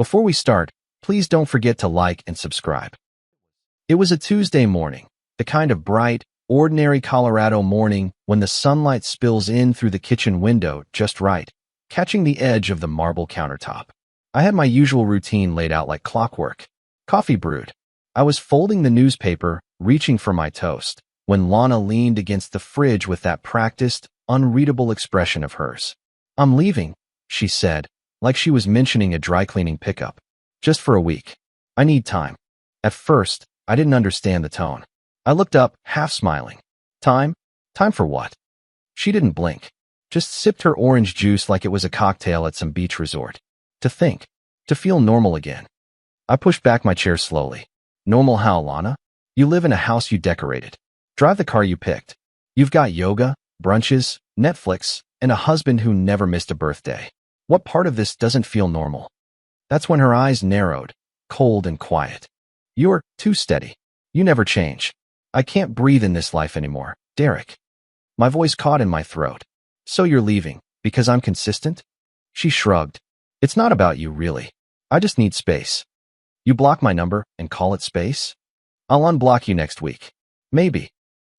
Before we start, please don't forget to like and subscribe. It was a Tuesday morning, the kind of bright, ordinary Colorado morning when the sunlight spills in through the kitchen window just right, catching the edge of the marble countertop. I had my usual routine laid out like clockwork. Coffee brewed. I was folding the newspaper, reaching for my toast, when Lana leaned against the fridge with that practiced, unreadable expression of hers. "I'm leaving," she said, like she was mentioning a dry-cleaning pickup. "Just for a week. I need time." At first, I didn't understand the tone. I looked up, half smiling. Time? Time for what? She didn't blink. Just sipped her orange juice like it was a cocktail at some beach resort. To think. To feel normal again. I pushed back my chair slowly. Normal how, Lana? You live in a house you decorated. Drive the car you picked. You've got yoga, brunches, Netflix, and a husband who never missed a birthday. What part of this doesn't feel normal? That's when her eyes narrowed, cold and quiet. You're too steady. You never change. I can't breathe in this life anymore, Derek. My voice caught in my throat. So you're leaving, because I'm consistent? She shrugged. It's not about you, really. I just need space. You block my number and call it space? I'll unblock you next week. Maybe.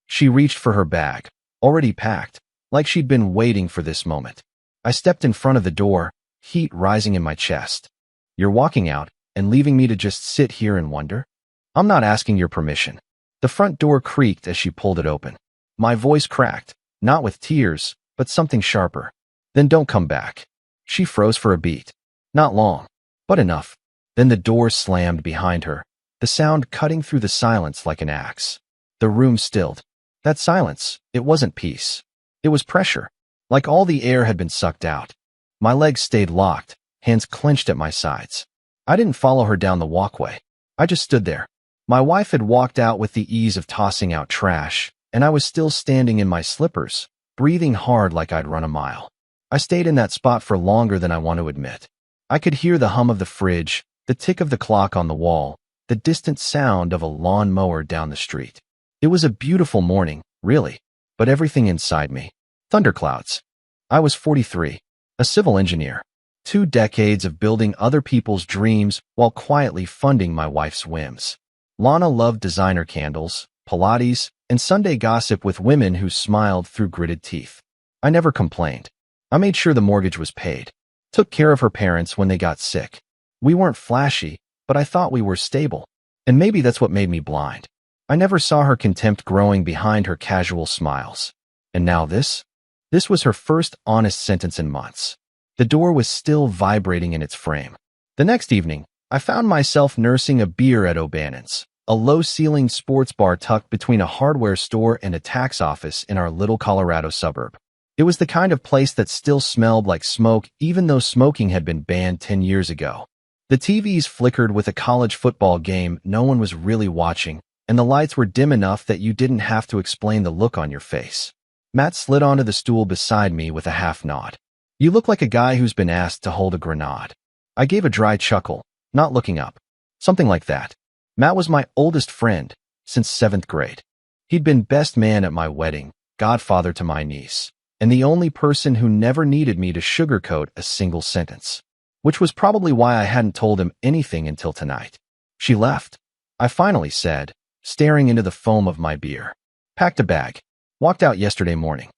She reached for her bag, already packed, like she'd been waiting for this moment. I stepped in front of the door, heat rising in my chest. You're walking out and leaving me to just sit here and wonder? I'm not asking your permission. The front door creaked as she pulled it open. My voice cracked, not with tears, but something sharper. Then don't come back. She froze for a beat. Not long, but enough. Then the door slammed behind her, the sound cutting through the silence like an axe. The room stilled. That silence, it wasn't peace. It was pressure, like all the air had been sucked out. My legs stayed locked, hands clenched at my sides. I didn't follow her down the walkway. I just stood there. My wife had walked out with the ease of tossing out trash, and I was still standing in my slippers, breathing hard like I'd run a mile. I stayed in that spot for longer than I want to admit. I could hear the hum of the fridge, the tick of the clock on the wall, the distant sound of a lawn mower down the street. It was a beautiful morning, really, but everything inside me. Thunderclouds. I was 43, a civil engineer. 2 decades of building other people's dreams while quietly funding my wife's whims. Lana loved designer candles, Pilates, and Sunday gossip with women who smiled through gritted teeth. I never complained. I made sure the mortgage was paid. Took care of her parents when they got sick. We weren't flashy, but I thought we were stable. And maybe that's what made me blind. I never saw her contempt growing behind her casual smiles. And now this? This was her first honest sentence in months. The door was still vibrating in its frame. The next evening, I found myself nursing a beer at O'Bannon's, a low-ceilinged sports bar tucked between a hardware store and a tax office in our little Colorado suburb. It was the kind of place that still smelled like smoke even though smoking had been banned 10 years ago. The TVs flickered with a college football game no one was really watching, and the lights were dim enough that you didn't have to explain the look on your face. Matt slid onto the stool beside me with a half nod. You look like a guy who's been asked to hold a grenade. I gave a dry chuckle, not looking up. Something like that. Matt was my oldest friend, since 7th grade. He'd been best man at my wedding, godfather to my niece, and the only person who never needed me to sugarcoat a single sentence. Which was probably why I hadn't told him anything until tonight. She left, I finally said, staring into the foam of my beer. Packed a bag. Walked out yesterday morning.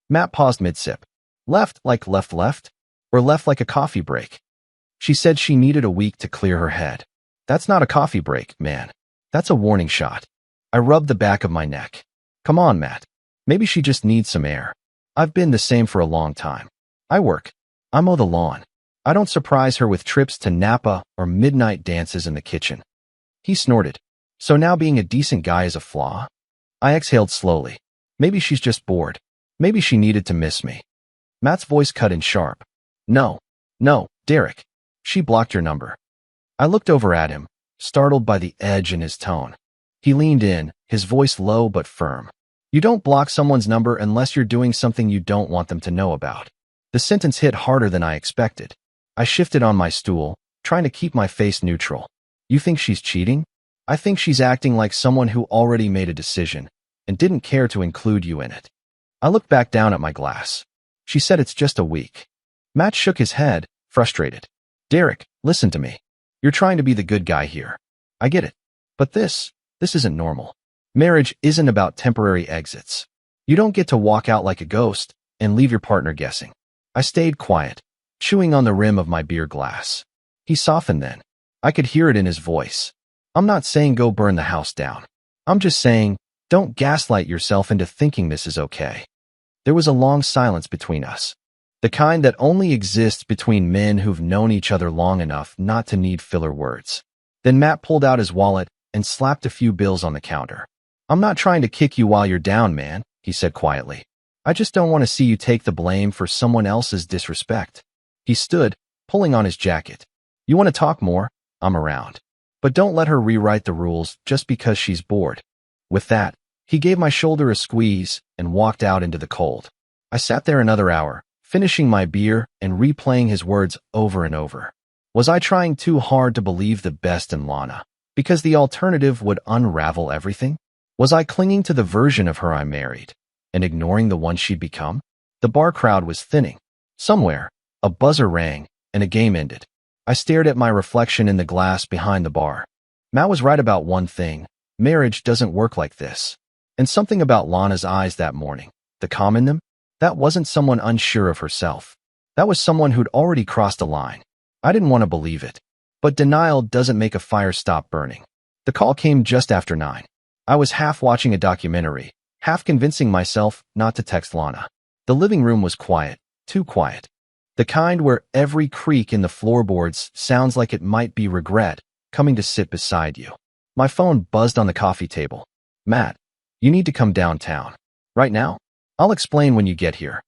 Matt paused mid-sip. Left like left? Or left like a coffee break? She said she needed a week to clear her head. That's not a coffee break, man. That's a warning shot. I rubbed the back of my neck. Come on, Matt. Maybe she just needs some air. I've been the same for a long time. I work. I mow the lawn. I don't surprise her with trips to Napa or midnight dances in the kitchen. He snorted. So now being a decent guy is a flaw? I exhaled slowly. Maybe she's just bored. Maybe she needed to miss me. Matt's voice cut in sharp. No, Derek. She blocked your number. I looked over at him, startled by the edge in his tone. He leaned in, his voice low but firm. You don't block someone's number unless you're doing something you don't want them to know about. The sentence hit harder than I expected. I shifted on my stool, trying to keep my face neutral. You think she's cheating? I think she's acting like someone who already made a decision and didn't care to include you in it. I looked back down at my glass. She said it's just a week. Matt shook his head, frustrated. Derek, listen to me. You're trying to be the good guy here. I get it. But this isn't normal. Marriage isn't about temporary exits. You don't get to walk out like a ghost and leave your partner guessing. I stayed quiet, chewing on the rim of my beer glass. He softened then. I could hear it in his voice. I'm not saying go burn the house down. I'm just saying, don't gaslight yourself into thinking this is okay. There was a long silence between us. The kind that only exists between men who've known each other long enough not to need filler words. Then Matt pulled out his wallet and slapped a few bills on the counter. I'm not trying to kick you while you're down, man, he said quietly. I just don't want to see you take the blame for someone else's disrespect. He stood, pulling on his jacket. You want to talk more? I'm around. But don't let her rewrite the rules just because she's bored. With that, he gave my shoulder a squeeze and walked out into the cold. I sat there another hour, finishing my beer and replaying his words over and over. Was I trying too hard to believe the best in Lana? Because the alternative would unravel everything? Was I clinging to the version of her I married and ignoring the one she'd become? The bar crowd was thinning. Somewhere, a buzzer rang and a game ended. I stared at my reflection in the glass behind the bar. Matt was right about one thing. Marriage doesn't work like this. And something about Lana's eyes that morning, the calm in them, that wasn't someone unsure of herself. That was someone who'd already crossed a line. I didn't want to believe it. But denial doesn't make a fire stop burning. The call came just after 9. I was half watching a documentary, half convincing myself not to text Lana. The living room was quiet, too quiet. The kind where every creak in the floorboards sounds like it might be regret coming to sit beside you. My phone buzzed on the coffee table. Matt, you need to come downtown. Right now? I'll explain when you get here.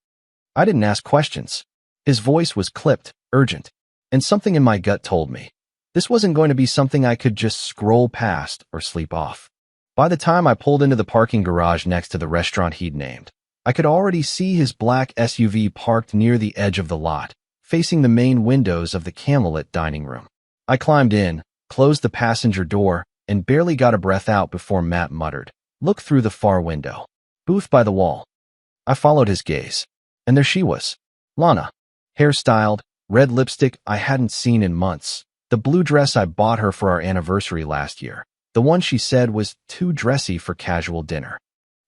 I didn't ask questions. His voice was clipped, urgent, and something in my gut told me this wasn't going to be something I could just scroll past or sleep off. By the time I pulled into the parking garage next to the restaurant he'd named, I could already see his black SUV parked near the edge of the lot, facing the main windows of the candlelit dining room. I climbed in, closed the passenger door, and barely got a breath out before Matt muttered, "Look through the far window. Booth by the wall." I followed his gaze, and there she was. Lana. Hairstyled, red lipstick I hadn't seen in months, the blue dress I bought her for our anniversary last year, the one she said was too dressy for casual dinner.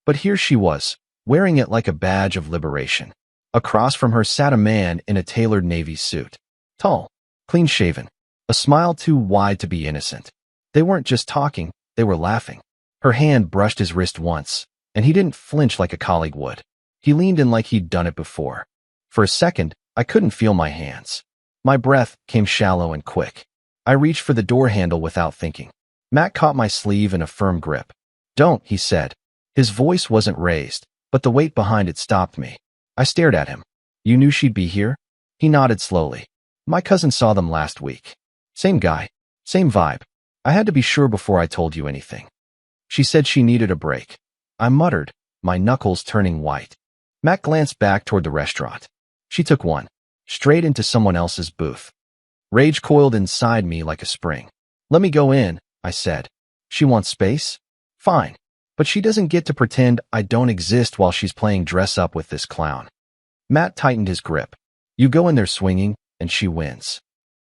But here she was, wearing it like a badge of liberation. Across from her sat a man in a tailored navy suit. Tall, clean-shaven, a smile too wide to be innocent. They weren't just talking, they were laughing. Her hand brushed his wrist once, and he didn't flinch like a colleague would. He leaned in like he'd done it before. For a second, I couldn't feel my hands. My breath came shallow and quick. I reached for the door handle without thinking. Matt caught my sleeve in a firm grip. "Don't," he said. His voice wasn't raised, but the weight behind it stopped me. I stared at him. "You knew she'd be here?" He nodded slowly. "My cousin saw them last week. Same guy, same vibe. I had to be sure before I told you anything." She said she needed a break. I muttered, my knuckles turning white. Matt glanced back toward the restaurant. She took one, straight into someone else's booth. Rage coiled inside me like a spring. "Let me go in," I said. "She wants space? Fine. But she doesn't get to pretend I don't exist while she's playing dress up with this clown." Matt tightened his grip. "You go in there swinging, and she wins."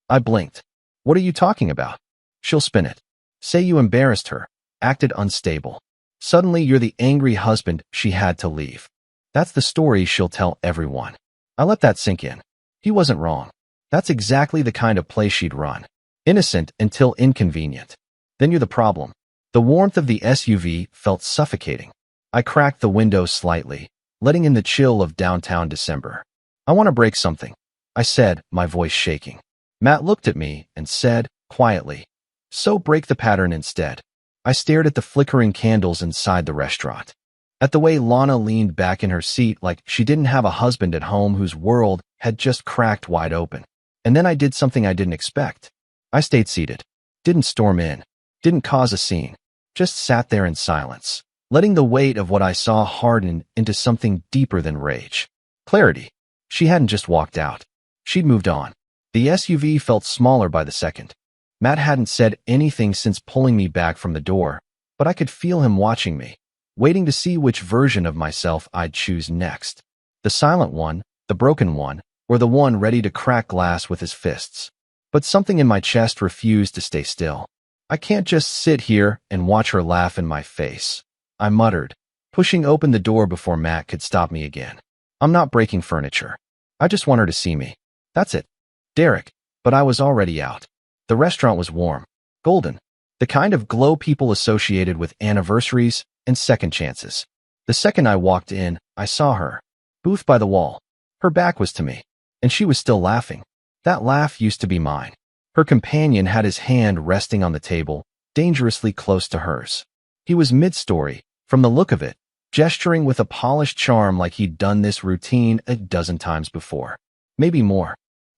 I blinked. "What are you talking about?" "She'll spin it. Say you embarrassed her, acted unstable. Suddenly you're the angry husband she had to leave. That's the story she'll tell everyone." I let that sink in. He wasn't wrong. That's exactly the kind of play she'd run. Innocent until inconvenient. Then you're the problem. The warmth of the SUV felt suffocating. I cracked the window slightly, letting in the chill of downtown December. "I want to break something," I said, my voice shaking. Matt looked at me and said, quietly, "So break the pattern instead." I stared at the flickering candles inside the restaurant. At the way Lana leaned back in her seat like she didn't have a husband at home whose world had just cracked wide open. And then I did something I didn't expect. I stayed seated. Didn't storm in. Didn't cause a scene. Just sat there in silence, letting the weight of what I saw harden into something deeper than rage. Clarity. She hadn't just walked out. She'd moved on. The SUV felt smaller by the second. Matt hadn't said anything since pulling me back from the door, but I could feel him watching me, waiting to see which version of myself I'd choose next. The silent one, the broken one, or the one ready to crack glass with his fists. but something in my chest refused to stay still. I can't just sit here and watch her laugh in my face, I muttered, pushing open the door before Matt could stop me again. I'm not breaking furniture. I just want her to see me. That's it. Derek. But I was already out. The restaurant was warm, golden, the kind of glow people associated with anniversaries and second chances. The second I walked in, I saw her, booth by the wall. Her back was to me, and she was still laughing. That laugh used to be mine. Her companion had his hand resting on the table, dangerously close to hers. He was mid-story, from the look of it, gesturing with a polished charm like he'd done this routine a dozen times before. Maybe more.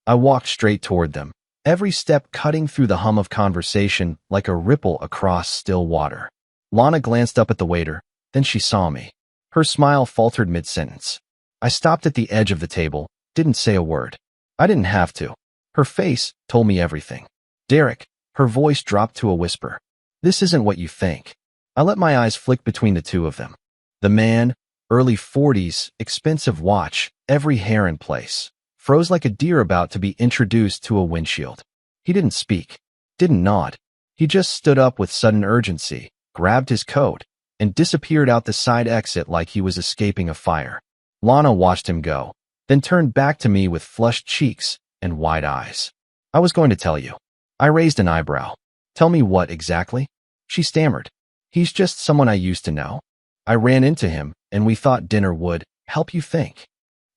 I walked straight toward them, every step cutting through the hum of conversation like a ripple across still water. Lana glanced up at the waiter, then she saw me. Her smile faltered mid-sentence. I stopped at the edge of the table, didn't say a word. I didn't have to. Her face told me everything. Derek, her voice dropped to a whisper. This isn't what you think. I let my eyes flick between the two of them. The man, early 40s, expensive watch, every hair in place, froze like a deer about to be introduced to a windshield. He didn't speak, didn't nod. He just stood up with sudden urgency, grabbed his coat, and disappeared out the side exit like he was escaping a fire. Lana watched him go, then turned back to me with flushed cheeks and wide eyes. I was going to tell you. I raised an eyebrow. Tell me what exactly? She stammered. He's just someone I used to know. I ran into him, and we thought dinner would help you think.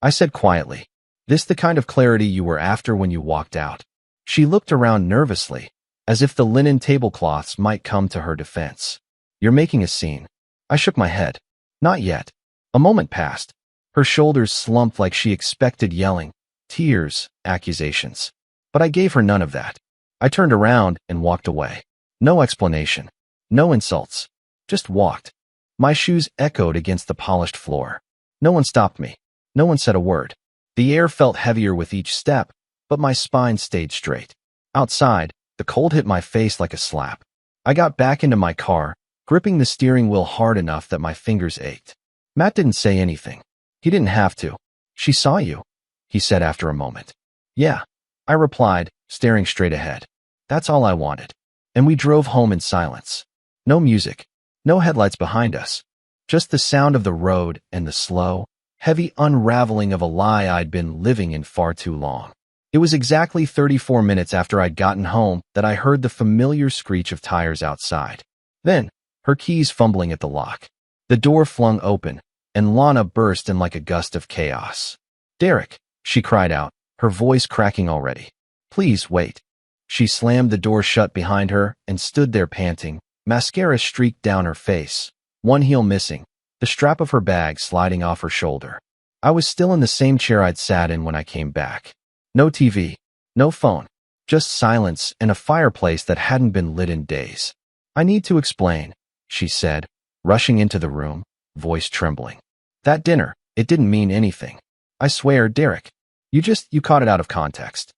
I said quietly, this the kind of clarity you were after when you walked out? She looked around nervously, as if the linen tablecloths might come to her defense. You're making a scene. I shook my head. Not yet. A moment passed. Her shoulders slumped like she expected yelling, tears, accusations. But I gave her none of that. I turned around and walked away. No explanation. No insults. Just walked. My shoes echoed against the polished floor. No one stopped me. No one said a word. The air felt heavier with each step, but my spine stayed straight. Outside, the cold hit my face like a slap. I got back into my car, gripping the steering wheel hard enough that my fingers ached. Matt didn't say anything. He didn't have to. She saw you, he said after a moment. Yeah, I replied, staring straight ahead. That's all I wanted. And we drove home in silence. No music. No headlights behind us. Just the sound of the road and the slow, heavy unraveling of a lie I'd been living in far too long. It was exactly 34 minutes after I'd gotten home that I heard the familiar screech of tires outside. Then, her keys fumbling at the lock. The door flung open, and Lana burst in like a gust of chaos. Derek, she cried out, her voice cracking already. Please wait. She slammed the door shut behind her and stood there panting, mascara streaked down her face, one heel missing, the strap of her bag sliding off her shoulder. I was still in the same chair I'd sat in when I came back. No TV, no phone, just silence and a fireplace that hadn't been lit in days. I need to explain, she said, rushing into the room, voice trembling. That dinner, it didn't mean anything. I swear, Derek, you caught it out of context.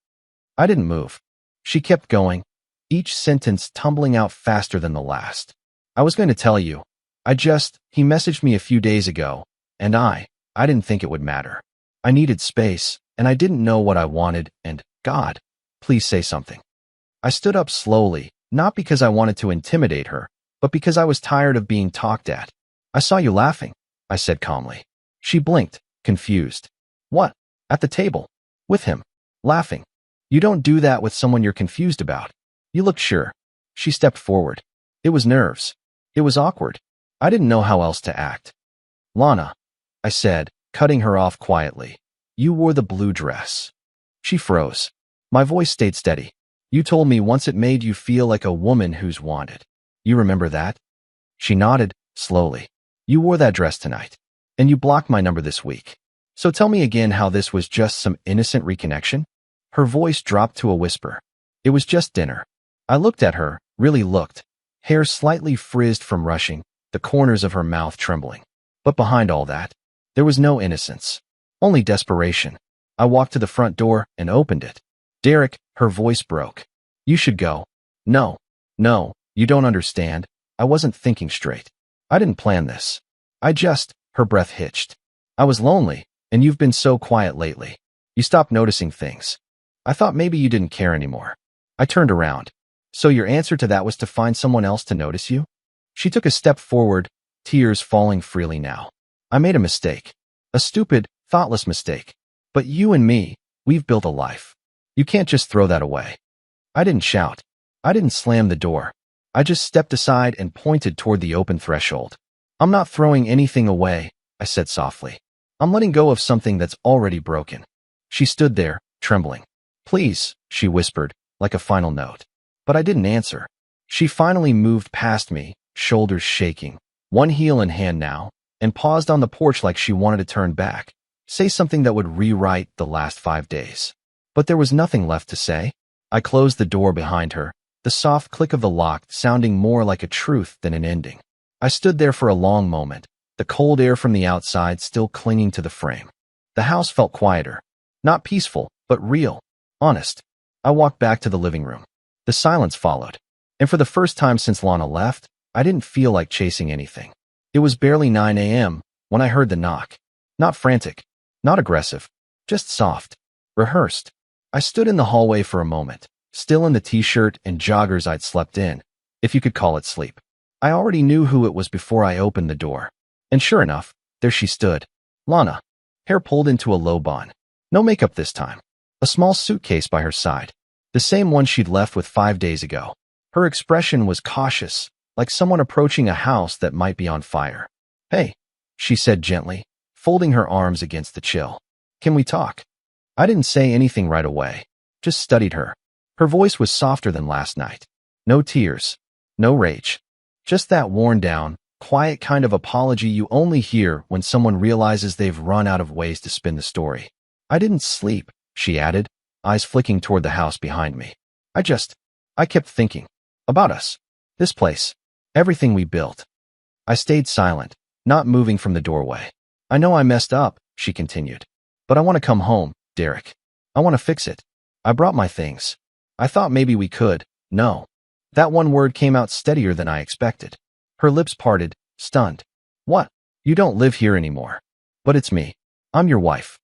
I didn't move. She kept going, each sentence tumbling out faster than the last. I was going to tell you. He messaged me a few days ago, and I didn't think it would matter. I needed space, and I didn't know what I wanted, and, God, please say something. I stood up slowly, not because I wanted to intimidate her, but because I was tired of being talked at. I saw you laughing, I said calmly. She blinked, confused. What? At the table. With him. Laughing. You don't do that with someone you're confused about. You look sure. She stepped forward. It was nerves. It was awkward. I didn't know how else to act. Lana, I said, cutting her off quietly. You wore the blue dress. She froze. My voice stayed steady. You told me once it made you feel like a woman who's wanted. You remember that? She nodded, slowly. You wore that dress tonight. And you blocked my number this week. So tell me again how this was just some innocent reconnection? Her voice dropped to a whisper. It was just dinner. I looked at her, really looked. Hair slightly frizzed from rushing, the corners of her mouth trembling. But behind all that, there was no innocence. Only desperation. I walked to the front door and opened it. Derek, her voice broke. You should go. No, you don't understand. I wasn't thinking straight. I didn't plan this. Her breath hitched. I was lonely, and you've been so quiet lately. You stopped noticing things. I thought maybe you didn't care anymore. I turned around. So your answer to that was to find someone else to notice you? She took a step forward, tears falling freely now. I made a mistake. A stupid, thoughtless mistake. But you and me, we've built a life. You can't just throw that away. I didn't shout. I didn't slam the door. I just stepped aside and pointed toward the open threshold. I'm not throwing anything away, I said softly. I'm letting go of something that's already broken. She stood there, trembling. Please, she whispered, like a final note. But I didn't answer. She finally moved past me, shoulders shaking, one heel in hand now, and paused on the porch like she wanted to turn back, say something that would rewrite the last 5 days. But there was nothing left to say. I closed the door behind her, the soft click of the lock sounding more like a truth than an ending. I stood there for a long moment, the cold air from the outside still clinging to the frame. The house felt quieter. Not peaceful, but real. Honest. I walked back to the living room. The silence followed. And for the first time since Lana left, I didn't feel like chasing anything. It was barely 9 a.m. when I heard the knock. Not frantic. Not aggressive. Just soft. Rehearsed. I stood in the hallway for a moment, still in the t-shirt and joggers I'd slept in, if you could call it sleep. I already knew who it was before I opened the door. And sure enough, there she stood. Lana. Hair pulled into a low bun. No makeup this time. A small suitcase by her side. The same one she'd left with 5 days ago. Her expression was cautious, like someone approaching a house that might be on fire. Hey, she said gently, folding her arms against the chill. Can we talk? I didn't say anything right away, just studied her. Her voice was softer than last night. No tears. No rage. Just that worn down, quiet kind of apology you only hear when someone realizes they've run out of ways to spin the story. I didn't sleep, she added, eyes flicking toward the house behind me. I kept thinking. About us. This place. Everything we built. I stayed silent, not moving from the doorway. I know I messed up, she continued. But I want to come home, Derek. I want to fix it. I brought my things. I thought maybe we could. No. That one word came out steadier than I expected. Her lips parted, stunned. What? You don't live here anymore. But it's me. I'm your wife.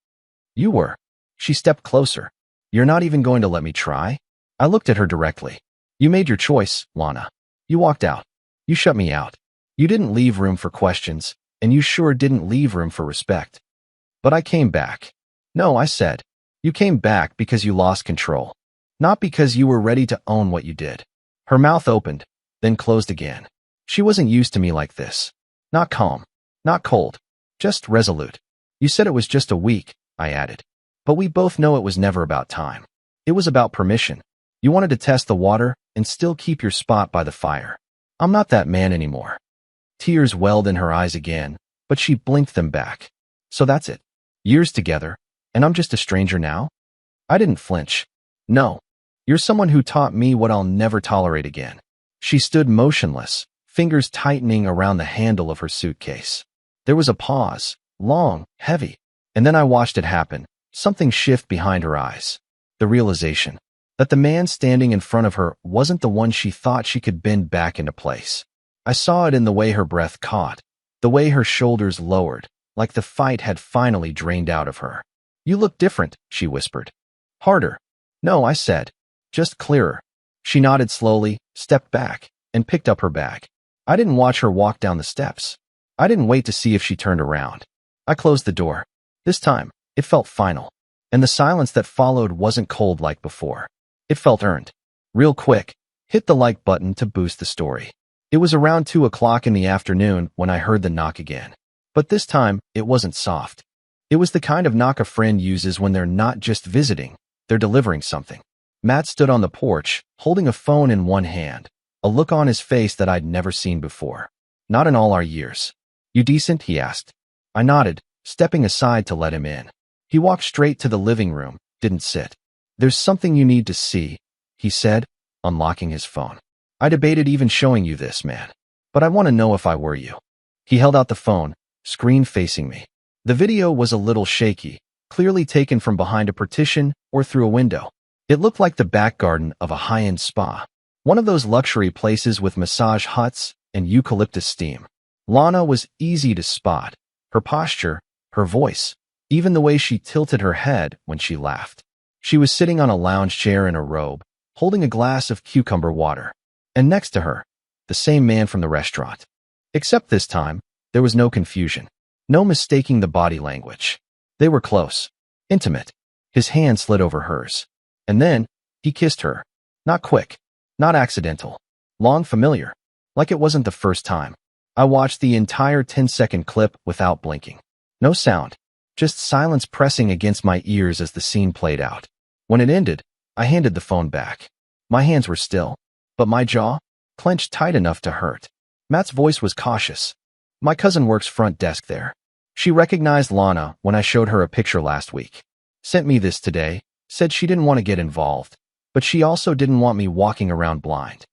You were. She stepped closer. You're not even going to let me try? I looked at her directly. You made your choice, Lana. You walked out. You shut me out. You didn't leave room for questions, and you sure didn't leave room for respect. But I came back. No, I said. You came back because you lost control. Not because you were ready to own what you did. Her mouth opened, then closed again. She wasn't used to me like this. Not calm. Not cold. Just resolute. You said it was just a week, I added. But we both know it was never about time. It was about permission. You wanted to test the water and still keep your spot by the fire. I'm not that man anymore. Tears welled in her eyes again, but she blinked them back. So that's it. Years together, and I'm just a stranger now? I didn't flinch. No. You're someone who taught me what I'll never tolerate again. She stood motionless, fingers tightening around the handle of her suitcase. There was a pause, long, heavy, and then I watched it happen, something shift behind her eyes. The realization that the man standing in front of her wasn't the one she thought she could bend back into place. I saw it in the way her breath caught, the way her shoulders lowered, like the fight had finally drained out of her. You look different, she whispered. Harder. No, I said. Just clearer. She nodded slowly, stepped back, and picked up her bag. I didn't watch her walk down the steps. I didn't wait to see if she turned around. I closed the door. This time, it felt final. And the silence that followed wasn't cold like before. It felt earned. Real quick, hit the like button to boost the story. It was around 2 o'clock in the afternoon when I heard the knock again. But this time, it wasn't soft. It was the kind of knock a friend uses when they're not just visiting, they're delivering something. Matt stood on the porch, holding a phone in one hand, a look on his face that I'd never seen before. Not in all our years. You decent? He asked. I nodded, stepping aside to let him in. He walked straight to the living room, didn't sit. There's something you need to see, he said, unlocking his phone. I debated even showing you this, man. But I want to know if I were you. He held out the phone, screen facing me. The video was a little shaky, clearly taken from behind a partition or through a window. It looked like the back garden of a high-end spa. One of those luxury places with massage huts and eucalyptus steam. Lana was easy to spot. Her posture, her voice, even the way she tilted her head when she laughed. She was sitting on a lounge chair in a robe, holding a glass of cucumber water. And next to her, the same man from the restaurant. Except this time, there was no confusion. No mistaking the body language. They were close. Intimate. His hand slid over hers. And then, he kissed her. Not quick. Not accidental. Long, familiar. Like it wasn't the first time. I watched the entire 10-second clip without blinking. No sound. Just silence pressing against my ears as the scene played out. When it ended, I handed the phone back. My hands were still, but my jaw, clenched tight enough to hurt. Matt's voice was cautious. My cousin works front desk there. She recognized Lana when I showed her a picture last week. Sent me this today, said she didn't want to get involved, but she also didn't want me walking around blind.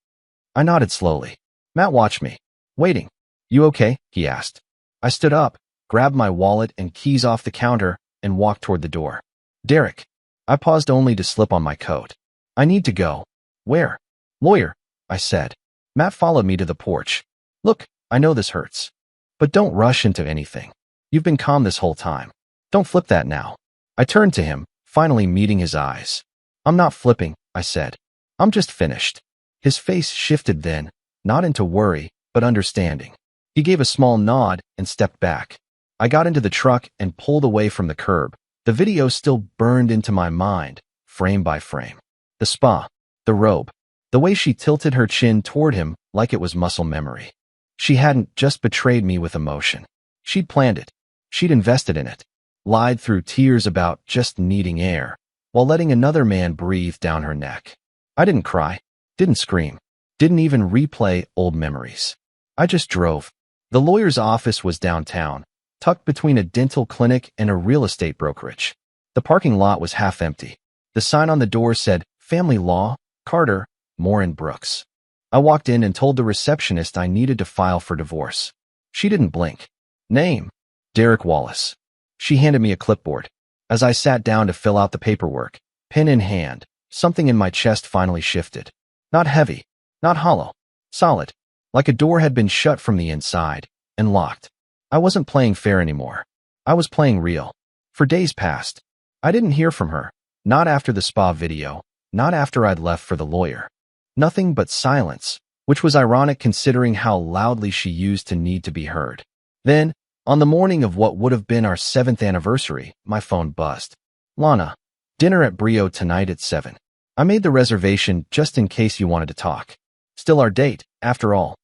I nodded slowly. Matt watched me, waiting. You okay? He asked. I stood up, grabbed my wallet and keys off the counter, and walked toward the door. Derek. I paused only to slip on my coat. I need to go. Where? Lawyer, I said. Matt followed me to the porch. Look, I know this hurts. But don't rush into anything. You've been calm this whole time. Don't flip that now. I turned to him, finally meeting his eyes. I'm not flipping, I said. I'm just finished. His face shifted then, not into worry, but understanding. He gave a small nod and stepped back. I got into the truck and pulled away from the curb. The video still burned into my mind, frame by frame. The spa, the robe, the way she tilted her chin toward him like it was muscle memory. She hadn't just betrayed me with emotion. She'd planned it. She'd invested in it. Lied through tears about just needing air, while letting another man breathe down her neck. I didn't cry, didn't scream, didn't even replay old memories. I just drove. The lawyer's office was downtown, tucked between a dental clinic and a real estate brokerage. The parking lot was half empty. The sign on the door said, Family Law, Carter, Moore and Brooks. I walked in and told the receptionist I needed to file for divorce. She didn't blink. Name, Derek Wallace. She handed me a clipboard. As I sat down to fill out the paperwork, pen in hand, something in my chest finally shifted. Not heavy, not hollow, solid, like a door had been shut from the inside and locked. I wasn't playing fair anymore. I was playing real. For days past, I didn't hear from her. Not after the spa video, not after I'd left for the lawyer. Nothing but silence, which was ironic considering how loudly she used to need to be heard. Then, on the morning of what would have been our 7th anniversary, my phone buzzed. Lana, dinner at Brio tonight at 7. I made the reservation just in case you wanted to talk. Still our date, after all.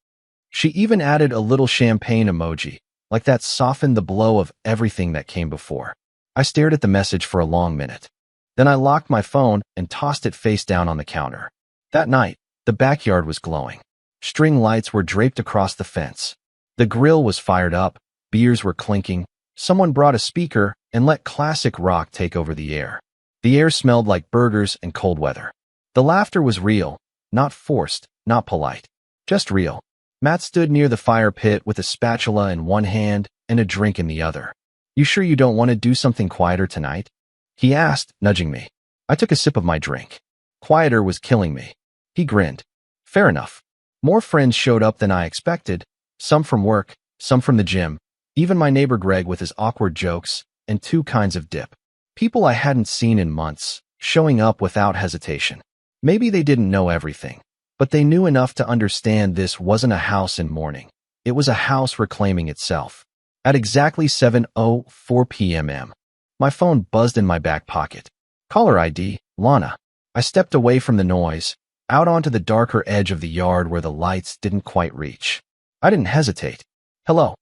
She even added a little champagne emoji, like that softened the blow of everything that came before. I stared at the message for a long minute. Then I locked my phone and tossed it face down on the counter. That night, the backyard was glowing. String lights were draped across the fence. The grill was fired up, beers were clinking. Someone brought a speaker and let classic rock take over the air. The air smelled like burgers and cold weather. The laughter was real, not forced, not polite, just real. Matt stood near the fire pit with a spatula in one hand and a drink in the other. You sure you don't want to do something quieter tonight? He asked, nudging me. I took a sip of my drink. Quieter was killing me. He grinned. Fair enough. More friends showed up than I expected, some from work, some from the gym, even my neighbor Greg with his awkward jokes, and 2 kinds of dip. People I hadn't seen in months, showing up without hesitation. Maybe they didn't know everything, but they knew enough to understand this wasn't a house in mourning. It was a house reclaiming itself. At exactly 7:04 p.m. My phone buzzed in my back pocket. Caller ID, Lana. I stepped away from the noise, out onto the darker edge of the yard where the lights didn't quite reach. I didn't hesitate. Hello.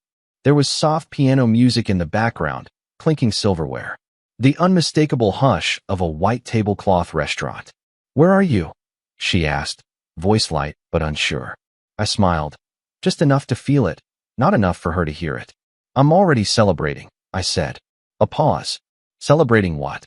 There was soft piano music in the background, clinking silverware. The unmistakable hush of a white tablecloth restaurant. Where are you? She asked, voice light but unsure. I smiled. Just enough to feel it, not enough for her to hear it. I'm already celebrating, I said. A pause. Celebrating what?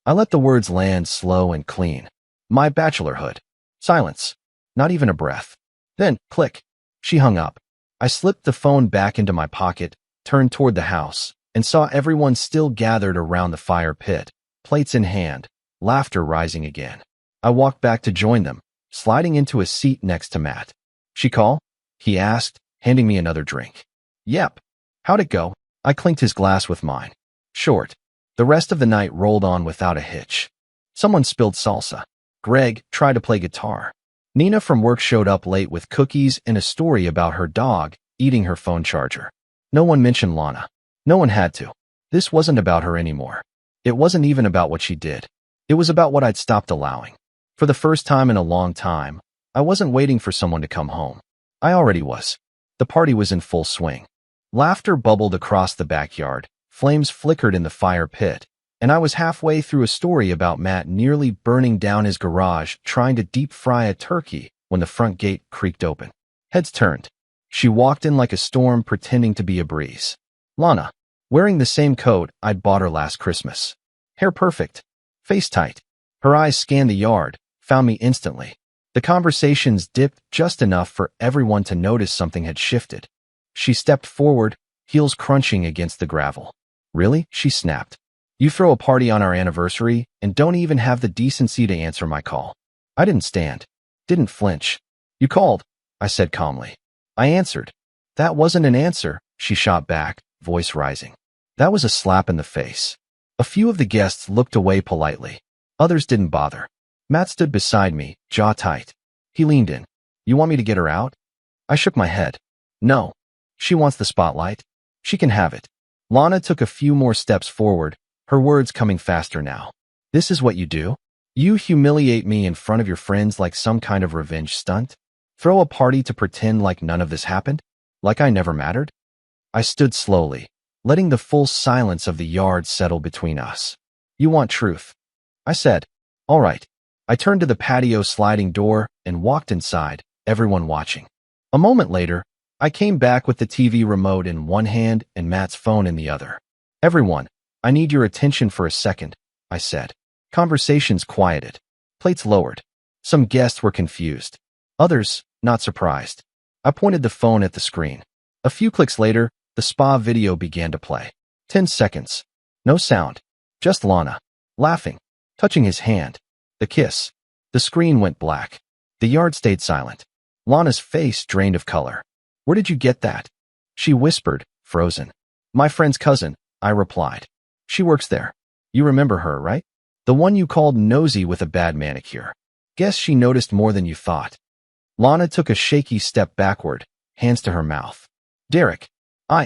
I let the words land slow and clean. My bachelorhood. Silence. Not even a breath. Then, click. She hung up. I slipped the phone back into my pocket, turned toward the house, and saw everyone still gathered around the fire pit, plates in hand, laughter rising again. I walked back to join them, sliding into a seat next to Matt. She call? He asked, handing me another drink. Yep. How'd it go? I clinked his glass with mine. Short. The rest of the night rolled on without a hitch. Someone spilled salsa. Greg tried to play guitar. Nina from work showed up late with cookies and a story about her dog eating her phone charger. No one mentioned Lana. No one had to. This wasn't about her anymore. It wasn't even about what she did. It was about what I'd stopped allowing. For the first time in a long time, I wasn't waiting for someone to come home. I already was. The party was in full swing. Laughter bubbled across the backyard, flames flickered in the fire pit, and I was halfway through a story about Matt nearly burning down his garage trying to deep fry a turkey when the front gate creaked open. Heads turned. She walked in like a storm pretending to be a breeze. Lana, wearing the same coat I'd bought her last Christmas. Hair perfect. Face tight. Her eyes scanned the yard, found me instantly. The conversations dipped just enough for everyone to notice something had shifted. She stepped forward, heels crunching against the gravel. Really? She snapped. You throw a party on our anniversary and don't even have the decency to answer my call. I didn't stand. Didn't flinch. You called, I said calmly. I answered. That wasn't an answer, she shot back, voice rising. That was a slap in the face. A few of the guests looked away politely. Others didn't bother. Matt stood beside me, jaw tight. He leaned in. You want me to get her out? I shook my head. No. She wants the spotlight. She can have it. Lana took a few more steps forward, her words coming faster now. This is what you do? You humiliate me in front of your friends like some kind of revenge stunt? Throw a party to pretend like none of this happened? Like I never mattered? I stood slowly, letting the full silence of the yard settle between us. You want truth? I said. All right. I turned to the patio sliding door and walked inside, everyone watching. A moment later, I came back with the TV remote in one hand and Matt's phone in the other. Everyone, I need your attention for a second, I said. Conversations quieted. Plates lowered. Some guests were confused. Others, not surprised. I pointed the phone at the screen. A few clicks later, the spa video began to play. 10 seconds. No sound. Just Lana. Laughing. Touching his hand. The kiss. The screen went black. The yard stayed silent. Lana's face drained of color. Where did you get that? She whispered, frozen. My friend's cousin, I replied. She works there. You remember her, right? The one you called nosy with a bad manicure. Guess she noticed more than you thought. Lana took a shaky step backward, hands to her mouth. Derek.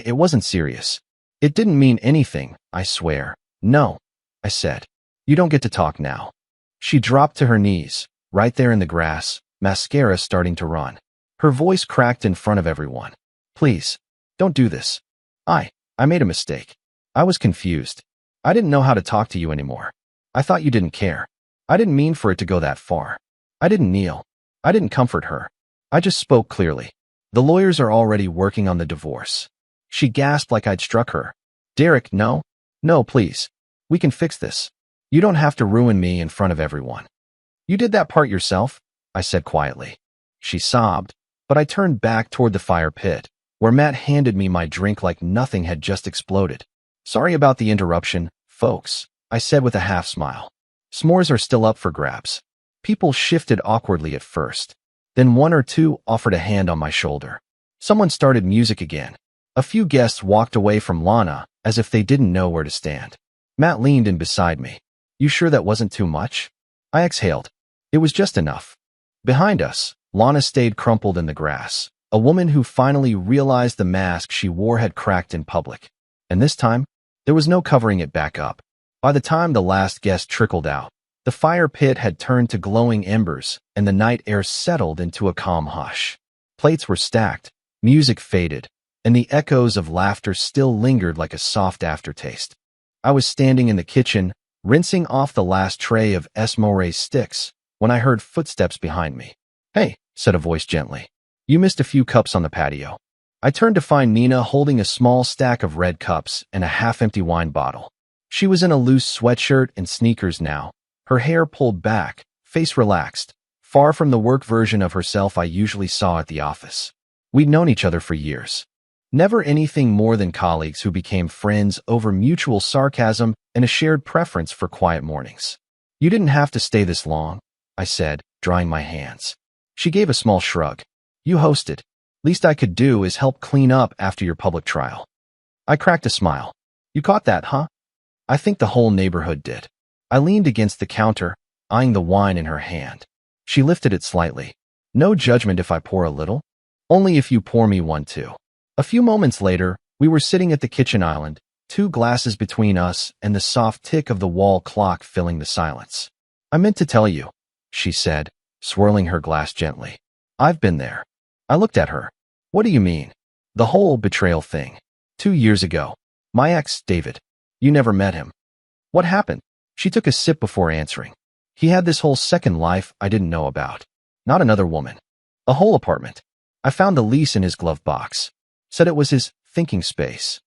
It wasn't serious. It didn't mean anything, I swear. No, I said. You don't get to talk now. She dropped to her knees, right there in the grass, mascara starting to run. Her voice cracked in front of everyone. Please, don't do this. I made a mistake. I was confused. I didn't know how to talk to you anymore. I thought you didn't care. I didn't mean for it to go that far. I didn't kneel. I didn't comfort her. I just spoke clearly. The lawyers are already working on the divorce. She gasped like I'd struck her. Derek, no. No, please. We can fix this. You don't have to ruin me in front of everyone. You did that part yourself, I said quietly. She sobbed, but I turned back toward the fire pit, where Matt handed me my drink like nothing had just exploded. Sorry about the interruption, folks, I said with a half smile. S'mores are still up for grabs. People shifted awkwardly at first. Then one or two offered a hand on my shoulder. Someone started music again. A few guests walked away from Lana as if they didn't know where to stand. Matt leaned in beside me. You sure that wasn't too much? I exhaled. It was just enough. Behind us, Lana stayed crumpled in the grass, a woman who finally realized the mask she wore had cracked in public. And this time, there was no covering it back up. By the time the last guest trickled out, the fire pit had turned to glowing embers, and the night air settled into a calm hush. Plates were stacked, music faded, and the echoes of laughter still lingered like a soft aftertaste. I was standing in the kitchen, rinsing off the last tray of Esmore sticks, when I heard footsteps behind me. Hey, said a voice gently. You missed a few cups on the patio. I turned to find Nina holding a small stack of red cups and a half-empty wine bottle. She was in a loose sweatshirt and sneakers now, her hair pulled back, face relaxed, far from the work version of herself I usually saw at the office. We'd known each other for years. Never anything more than colleagues who became friends over mutual sarcasm and a shared preference for quiet mornings. You didn't have to stay this long, I said, drying my hands. She gave a small shrug. You hosted. Least I could do is help clean up after your public trial. I cracked a smile. You caught that, huh? I think the whole neighborhood did. I leaned against the counter, eyeing the wine in her hand. She lifted it slightly. No judgment if I pour a little. Only if you pour me one too. A few moments later, we were sitting at the kitchen island, 2 glasses between us and the soft tick of the wall clock filling the silence. I meant to tell you, she said, swirling her glass gently. I've been there. I looked at her. What do you mean? The whole betrayal thing. 2 years ago. My ex, David. You never met him. What happened? She took a sip before answering. He had this whole second life I didn't know about. Not another woman. A whole apartment. I found the lease in his glove box. Said it was his thinking space.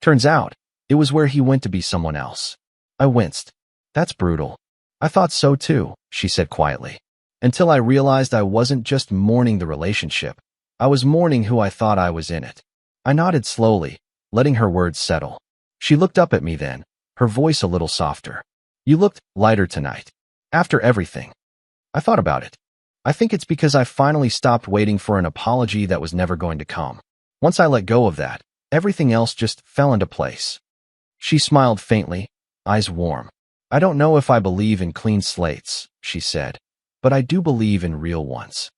Turns out, it was where he went to be someone else. I winced. That's brutal. I thought so too, she said quietly. Until I realized I wasn't just mourning the relationship. I was mourning who I thought I was in it. I nodded slowly, letting her words settle. She looked up at me then, her voice a little softer. You looked lighter tonight. After everything. I thought about it. I think it's because I finally stopped waiting for an apology that was never going to come. Once I let go of that, everything else just fell into place. She smiled faintly, eyes warm. I don't know if I believe in clean slates, she said, but I do believe in real ones.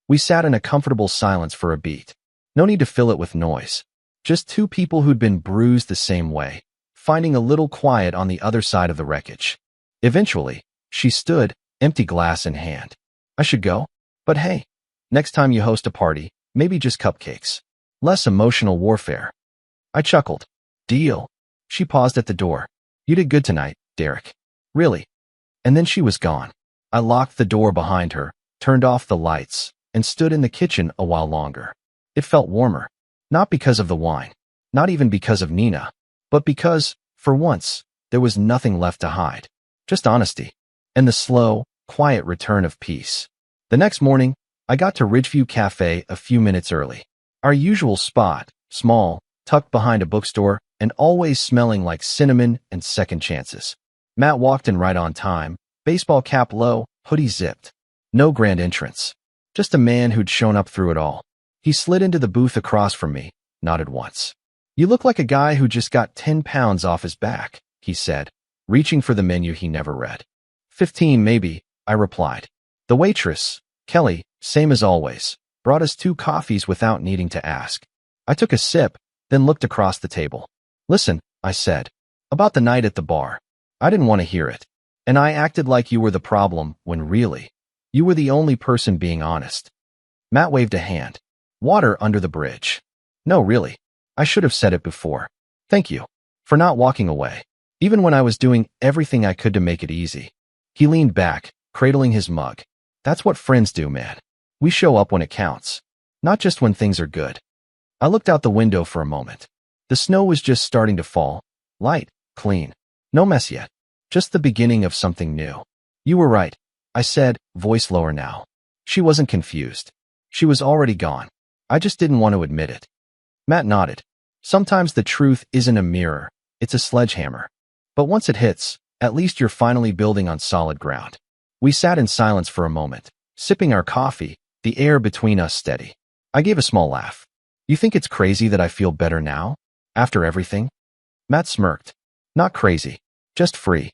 We sat in a comfortable silence for a beat. No need to fill it with noise. Just 2 people who'd been bruised the same way, finding a little quiet on the other side of the wreckage. Eventually, she stood, empty glass in hand. I should go? But hey, next time you host a party, maybe just cupcakes. Less emotional warfare. I chuckled. Deal. She paused at the door. You did good tonight, Derek. Really? And then she was gone. I locked the door behind her, turned off the lights, and stood in the kitchen a while longer. It felt warmer. Not because of the wine. Not even because of Nina. But because, for once, there was nothing left to hide. Just honesty. And the slow, quiet return of peace. The next morning, I got to Ridgeview Cafe a few minutes early. Our usual spot, small, tucked behind a bookstore, and always smelling like cinnamon and second chances. Matt walked in right on time, baseball cap low, hoodie zipped. No grand entrance. Just a man who'd shown up through it all. He slid into the booth across from me, nodded once. You look like a guy who just got 10 pounds off his back, he said, reaching for the menu he never read. 15 maybe, I replied. The waitress, Kelly, same as always, brought us 2 coffees without needing to ask. I took a sip, then looked across the table. Listen, I said, about the night at the bar. I didn't want to hear it. And I acted like you were the problem when really, you were the only person being honest. Matt waved a hand. Water under the bridge. No, really. I should have said it before. Thank you. For not walking away. Even when I was doing everything I could to make it easy. He leaned back, cradling his mug. That's what friends do, man. We show up when it counts. Not just when things are good. I looked out the window for a moment. The snow was just starting to fall. Light, clean. No mess yet. Just the beginning of something new. You were right, I said, voice lower now. She wasn't confused. She was already gone. I just didn't want to admit it. Matt nodded. Sometimes the truth isn't a mirror, it's a sledgehammer. But once it hits, at least you're finally building on solid ground. We sat in silence for a moment, sipping our coffee, the air between us steady. I gave a small laugh. You think it's crazy that I feel better now? After everything? Matt smirked. Not crazy, just free.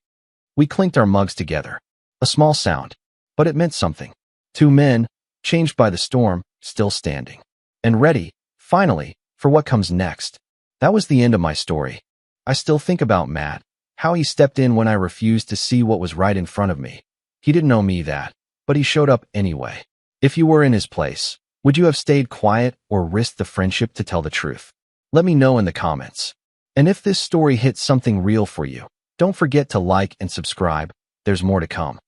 We clinked our mugs together. A small sound, but it meant something. 2 men, changed by the storm, still standing. And ready, finally, for what comes next. That was the end of my story. I still think about Matt, how he stepped in when I refused to see what was right in front of me. He didn't know me that, but he showed up anyway. If you were in his place, would you have stayed quiet or risked the friendship to tell the truth? Let me know in the comments. And if this story hit something real for you, don't forget to like and subscribe. There's more to come.